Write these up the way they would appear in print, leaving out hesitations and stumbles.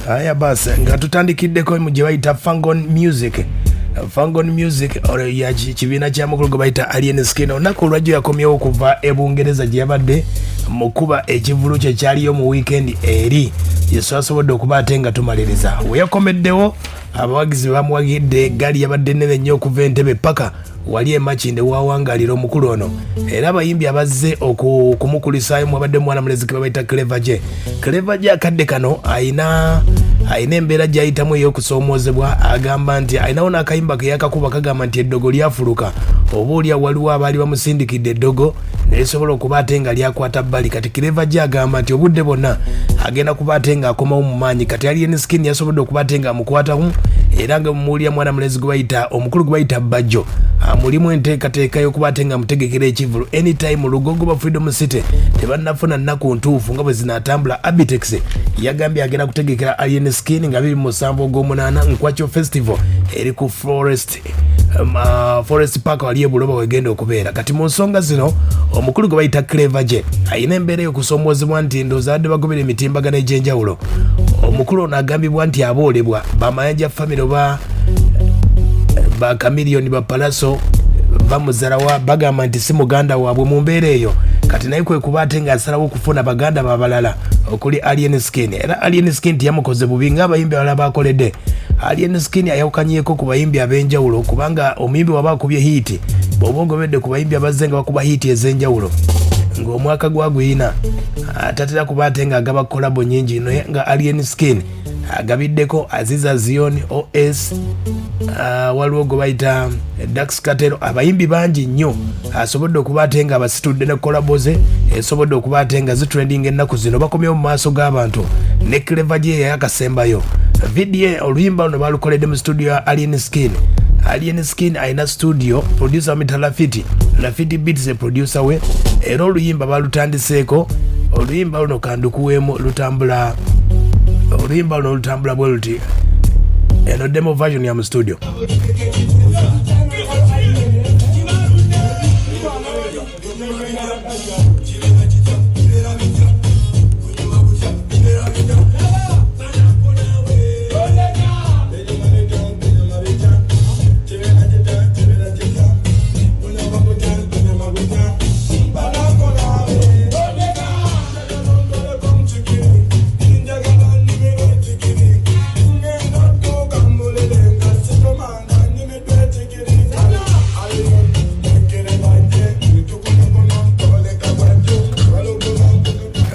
Aya basi nga tutandikiddeko mu gye bayita Fangon Music. Fangon Music ya kibiina ky'amakulu ge bayita Alien Skin. Olunaku olwajjo yakomyewo okuva e Bungereza gye yabadde mu kuba ekivulu kye kyaliyo mu weekend eri yesasobodde okuba ate nga tumaliriza. We yakomeddewo abawagizi bamuwagidde gali yabadde nnene nnyo okuva Entebbe paka wali emakinde wawangalira omukulu ono. Era abayimbi abazze okumukulisaayo mwabadde mwana mulezi ke babayita Clever J akadde kano ayina embeera gy'ayitamu ey'okusoomozebwa. Agamba nti ayinawo n'akayimba ke yakakuba kagamba nti eddogo lyafuluka oba olya waliwo abaali bamusindikidde eddogo nesobola okuba ate nga lyakwata bbali. Kati Clever J agamba nti obudde bonna agenda kuba ate nga akomawo mu maanyi. Kati Alien Skin yasobodde okuba ate nga amukwatamu era nga mumuwulira mwana mulezi gwe bayita omukulu gwe bayita Bajjo mulimu enteekateeka y'okuba ate nga mutegekera ekivulu anytime Lugogo ba Freedom City tebannafuna nnaku ntuufu nga bwe zinaatambula. Abitex yagambye agenda kutegekera Alien Skin nga 27 Ogw'omunaana Nkwakyo Festival eri ku Forest Park wali ebuloba wegenda okubeera. Kati mu nsonga zino omukulu gwe bayita Clever J ayina embeera y'okusoomozebwa nti ndowooza badde bagobera emitimbagano egy'enjawulo. Omukulu ono agambibwa nti aboolebwa bamayanja famire oba ba Chameleon ba Palaso bamuzalawa bagamba nti si muganda waabwe mu mbeera eyo. Kati naye kwe kuba ate nga asalawo okufuna baganda babalala okuli Alien Skin. Era Alien Skin yamukoze bubi ng'abayimbi abalala bakoledde. Alien Skin ayawukanyeeko ku bayimbi ab'enjawulo kubanga omuyimbi waba akubye hiiti bw'oba ogobedde ku bayimbi abazze nga bakuba hiiti ez'enjawulo ng'omwaka gwaguyina atatera kuba ate nga agaba kolabo nyingi naye nga Alien Skin agabiddeko Aziza Zion OS waliwo gwe bayita Dax Katero abayimbi bangi nnyo asobodde okuba ate nga abasitudde ne kolabo ze esobodde okuba ate nga zitrending ennaku zino bakomyewo mu maaso g'abantu ne Clever J yakasembayo video oluyimba luno balukoledde mu studio ya Alien Skin. Alien Skin aina studio producer Mitalafiti Lafiti Beats the producer we era oluyimba balutandiseeko oluyimba luno kandukuweemu lutambula oluyimba luno lutambula bwe luti eno demo version ya mu studio.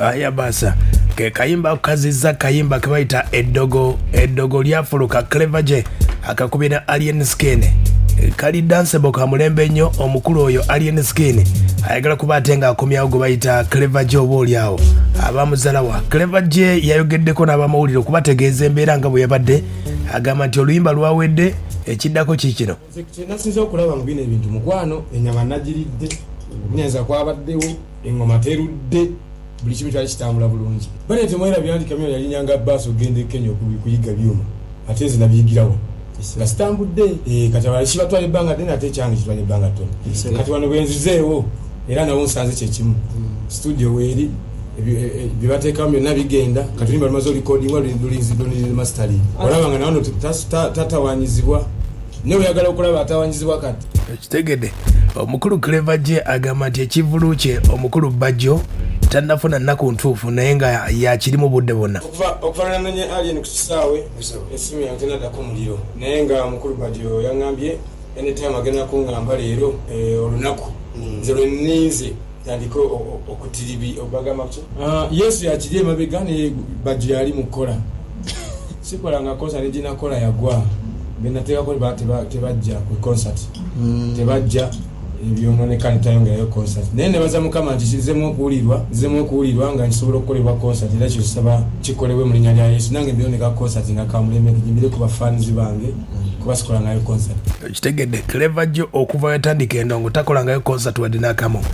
Aya basa ke kayimba kaziza kayimba kabaita eddogo lyafuluka. Clever J akakubira Alien Skin kali danceable ka mulembe nnyo. Omukulu oyo Alien Skin ayagala kuba ate nga akomyawo gwe bayita Clever J oba olyawo abamuzalawa. Clever J yayogeddeko n'abamawulire okubategeeza embeera nga bwe yabadde. Agamba nti oluyimba lwawedde ekiddako kikino nasinza okulaba mu bino ebintu mukwano enyama nagiridde nyenza kwabaddewo engoma terudde buli kimu kyali kitambula bulungi. Bane temwera byandika myo yalinyanga baso gende Kenya okuyiga byuma ate nze nabiyigirawo nga sitambudde kati abali kibatwala ebbanga ddene ate ekyange kitwala ebbanga ttono. Kati wano bwenzizeewo era nawo nsanze kyekimu studio weeri byebateekamu byonna bigenda kati oluyimba lumaze olikodingwa lulinzi mastering olaba nga nawono tatawanyizibwa ne oyagala okulaba atawanyizibwa kati kitegedde. Omukulu Clever J agamba nti ekivulu kye omukulu Bajjo tannafuna nnaku ntuufu naye nga yakirimu budde bonna okufaanana ne Alien ku kisaawe esimu yange tenaddako muliro naye nga mukulu Bajjo yaŋŋambye anytime agenda kuŋŋamba leero olunaku nze lwe nninze tandika okutiribi obagamba ki Yesu yakiri emabega ne Bajjo yali mu kkola sikolanga kosa ne ginakola yagwa benateekako tebajja ku concert tebajja ebyononekani tayongerayo concert naye ne baza mukama nti kizemu okuwulirwa nga nkisobola okukolebwa concert era kisaba kikolebwe mu linnya lya Yesu nange byoneka concert nga kamuleme kijimbire ku bafans bange kuba sikola ngayo concert. Kitegedde Clever J okuva yatandika endongo takola ngayo concert wadde n'akamu.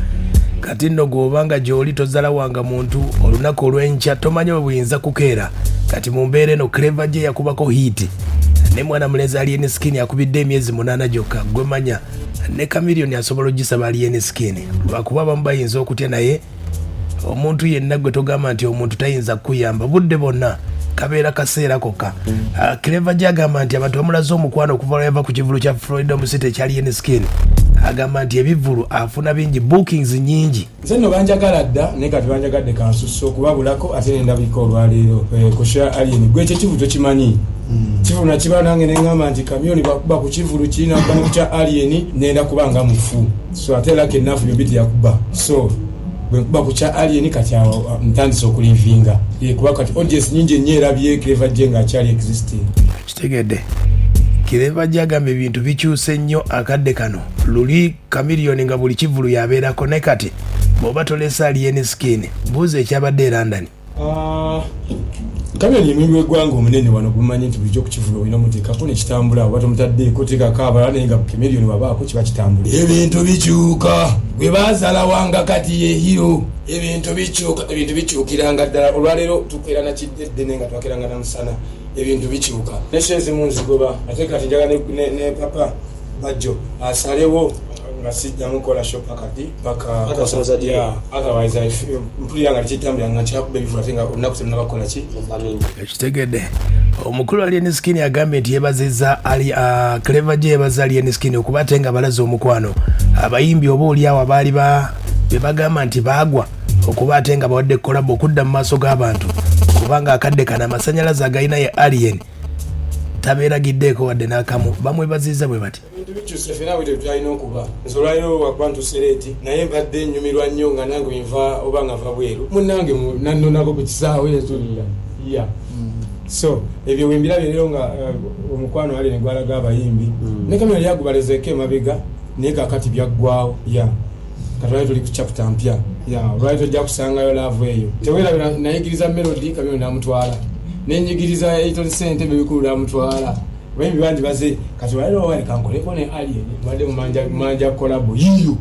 Kati nno gw'obanga gy'oli tozala wanga muntu olunaku olw'enkya tomanya bwe buyinza kukeera. Kati mu mbeera eno Clever J yakubako hiiti ne mwana mulezi Alien Skin yakubidde emyezi 8 gyokka gwe manya ne Chameleon asobola ogisaba Alien Skin lwakuba bamu bayinza okutya naye omuntu yenna gwe togamba nti omuntu tayinza kuyamba budde bonna kabeera kaseera kokka. Clever J agamba nti abantu bamulaze omukwano okuva lwe yava ku kivulu kya Florida Musite ekyali Yen Skin. Agamba nti ebivulu afuna bingi, bookings nyingi. Nze nno banjagala dda naye kati banjagadde kansusso okubabulako ate ne ndabika olwaleero ku Sha Alien. Gwe ekyo kivulu tokimanyi. Kivulu nakiba nange ne ngamba nti kamyoni bakuba ku kivulu kirina kuba ne ku Sha Alien nenda kuba nga mufu. So ate lake ennafu byobiti yakuba. So bwe ku Sha Alien kati awo ntandise okulivinga. Kuba kati audience nyingi nnyo erabye Clever J nga akyali existing. Kitegedde. Clever J agamba ebintu bikyuse nnyo akadde kano. Luli Chameleone nga buli kivulu yabeerako ne kati bw'oba tolesa Yen Skin buuza ekyabadde e London. Kamera yemwe gwanga omunene wano gumanyi nti bulijjo ku kivulu olina muteekako ne kitambula oba tomutaddeeko teekako abala naye nga Chameleone babaako kiba kitambula. Ebintu bikyuka gwe baazala wanga kati ye hero. Ebintu bikyukiranga ddala olwaleero tukeera na kiddedde nenga twakeranga na musana. Ebintu bikyuka neshezimu nzigoba ate kati njaga ne papa bajjo asalewo nga sijjamu kola shop akati paka otherwise mpulira nga kitambula nga kyakuba ebivulu ate nga olunaku semuna bakola ki ekitegedde. Omukulu ali Yen Skin agambye nti yeebazizza Clever J yeebaza ali Yen Skin okuba ate nga balaze omukwano abayimbi oba oli awo abaali be bagamba nti baagwa okuba ate nga bawadde kolabo okudda mu maaso g'abantu kubanga akadde kana amasannyalaze agayina ye Alien tabeeragiddeeko wadde n'akamu bamwebaziza bwe bati. Ebintu bikyuse fena bwe tulina okuba nze olwaliro wakuba ntusereeti naye mbadde nnyumirwa nnyo nga nange nva oba nga nva bweru munnange nannonako ku kisaawe etulira ya so ebyo bwe mbirabye leero nga omukwano ali ne gwalaga abayimbi ne kamera lyagubalezeeko emabega naye kakati byaggwawo ya katwali tuli ku chapter mpya olwali tojja kusangayo laavu eyo teweerabira nayigiriza melody kamera namutwala nenyigiriza 8 cent bebikulu namutwala bayimbi bangi baze kati waliro wali kankoleko ne Alien badde mumanja kolabo yiyo